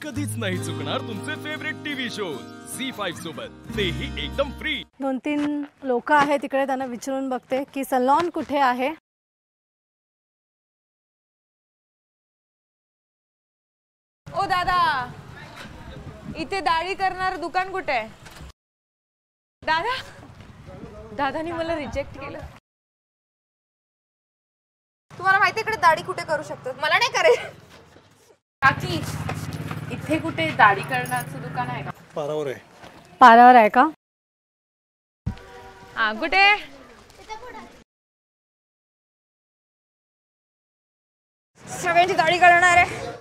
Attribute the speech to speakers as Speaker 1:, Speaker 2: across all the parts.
Speaker 1: कधीच नाही चुकणार तुमचे फेवरेट टीव्ही शोज झी5 सोबत, तेही एकदम फ्री।
Speaker 2: 2-3 लोक आहेत तिकडे, त्यांना विचारून बघते की सलॉन कुठे आहे।
Speaker 3: ओ दादा, इथे दाढी करणार दुकान कुठे आहे? दादा, दादानी मला रिजेक्ट केलं।
Speaker 4: तुम्हाला माहिती इकडे दाढी कुठे करू शकतो? मला नाही करे।
Speaker 3: काकी, इथे कुठे दाढी करण्याचं दुकान आहे का?
Speaker 5: पारावर आहे।
Speaker 2: पारावर आहे का?
Speaker 3: हा, कुठे?
Speaker 4: सगळ्यांची दाढी करणार आहे।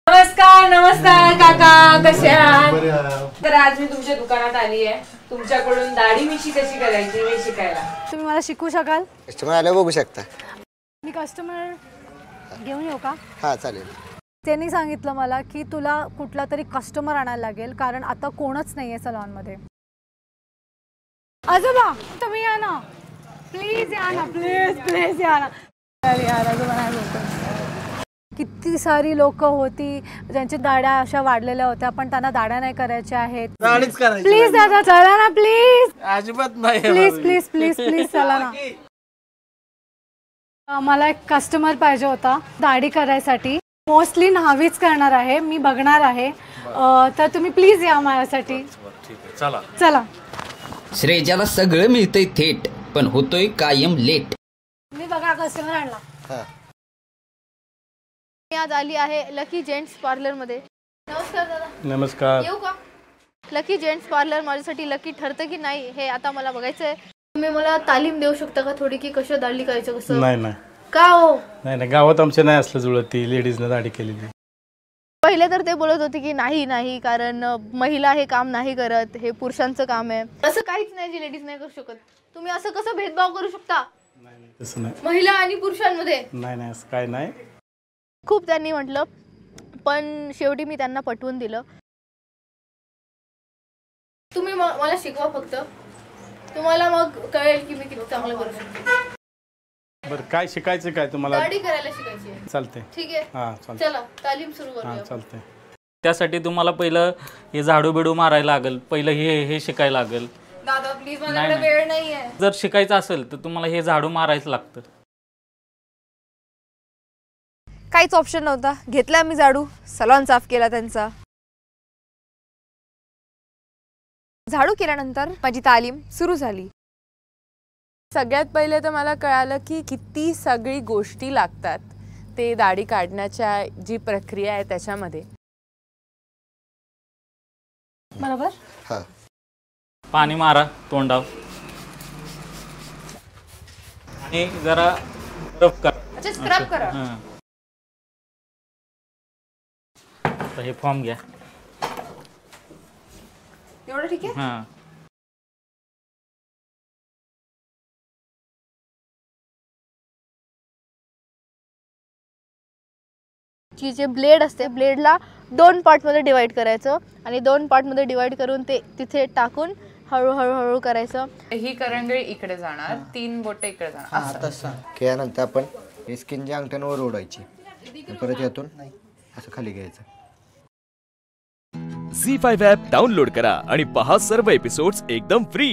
Speaker 3: नमस्कार नमस्कार काका, कसे आहात? तर आज मी तुमच्या दुकानात आली आहे तुमच्याकडून दाढी मिशी कशी करायची हे शिकायला।
Speaker 2: तुम्ही मला शिकवू शकाल?
Speaker 6: कस्टमर आले बघू शकता।
Speaker 2: मी कस्टमर घेऊन येऊ का?
Speaker 6: हा चालेल।
Speaker 2: त्यांनी सांगितलं मला की तुला कुठला तरी कस्टमर आणायला लागेल, कारण आता कोणच नाहीये सलॉन मध्ये। आजोबा तुम्ही या ना, प्लीज या ना, प्लीज प्लीज या ना। अरे यार, आजोबा नाही बोलतो। किती सारी लोक होती ज्यांची दाढ्या अशा वाढलेल्या होत्या, पण त्यांना दाढ्या नाही करायच्या आहेत। प्लीज दादा चला ना, प्लीज।
Speaker 5: अजिबात नाही,
Speaker 2: प्लीज प्लीज प्लीज प्लीज चला ना। मला एक कस्टमर पाहिजे होता दाढी करायसाठी। मोस्टली न्हावीच करणार आहे, मी बघणार आहे, तर तुम्ही प्लीज या माझ्यासाठी।
Speaker 5: चला
Speaker 2: चला।
Speaker 7: श्रेजाला सगळं मिळतंय थेट, पण होतोय कायम लेट।
Speaker 2: मी बघा कस्टमर आणला।
Speaker 4: मी आज आली आहे लकी जेंट्स पार्लर मध्ये। नमस्कार दादा।
Speaker 5: नमस्कार।
Speaker 4: येऊ का? लकी जेंट्स पार्लर माझ्यासाठी लकी ठरतं की नाही हे आता मला बघायचं आहे। तुम्ही मला तालीम देऊ शकता का थोडी, की कसं दाढी करायचं? कसं
Speaker 5: नाही नाही
Speaker 4: का हो?
Speaker 5: नाही गावात आमच्या नाही असलं जुळत ती लेडीजने दाढी केलेली।
Speaker 4: पहिले तर ते बोलत होते की नाही कारण महिला हे काम नाही करत, हे पुरुषांचं काम आहे। असं काहीच नाही जे लेडीज नाही करू शकत। तुम्ही असं कसं भेदभाव करू शकता
Speaker 5: नाही तसं नाही,
Speaker 4: महिला आणि पुरुषांमध्ये?
Speaker 5: नाही असं काय नाही।
Speaker 4: खूप त्यांनी म्हटलं, पण शेवटी मी त्यांना पटवून दिलं। तुम्ही मला शिकवा फक्त, तुम्हाला मग कळेल की मी किती चांगलं करू शकते।
Speaker 5: बरं काय शिकायचं काय तुम्हाला?
Speaker 4: दाढी करायला शिकायची आहे।
Speaker 5: चालते।
Speaker 4: ठीक आहे,
Speaker 5: हा चालते।
Speaker 4: चला तालीम सुरू
Speaker 5: हा
Speaker 4: करूया।
Speaker 5: चालते।
Speaker 8: त्यासाठी तुम्हाला पहिलं हे झाडू बिडू मारायला लागेल, पहिलं हे शिकायला लागेल।
Speaker 4: दादा प्लीज, माझ्याकडे वेळ नाहीये।
Speaker 8: जर शिकायचं असेल तर तुम्हाला हे झाडू मारायचं लागतं।
Speaker 4: काहीच ऑप्शन नव्हता, घेतला मी झाडू, सलॉन साफ केला त्यांचा। झाडू केल्यानंतर माझी तालीम सुरू झाली।
Speaker 3: सगळ्यात पहिले तर मला कळालं की किती सगळी गोष्टी लागतात ते दाढी काढण्याच्या जी प्रक्रिया आहे त्याच्यामध्ये।
Speaker 2: बरोबर।
Speaker 6: हा
Speaker 8: पाणी मारा तोंडावर आणि जरा रफ करा।
Speaker 4: अच्छा, स्क्रब करा।
Speaker 8: हां, तर हे फॉर्म घ्या।
Speaker 4: एवढं ठीक आहे?
Speaker 8: हां,
Speaker 4: जी जे ब्लेड असते, ब्लेडला 2 पार्टमध्ये डिवाइड करायचं आणि 2 पार्टमध्ये डिवाइड करून ते तिथे टाकून हळूहळू करायचं।
Speaker 3: ही करंगळी इकडे जाणार, 3 बोटे इकडे जाणार असं।
Speaker 6: केल्यानंतर आपण स्किनच्या अंगठ्यांवर ओढायची, परत यातून असं खाली घ्यायचं।
Speaker 1: झी5 ॲप डाउनलोड करा आणि पहा सर्व एपिसोड्स एकदम फ्री।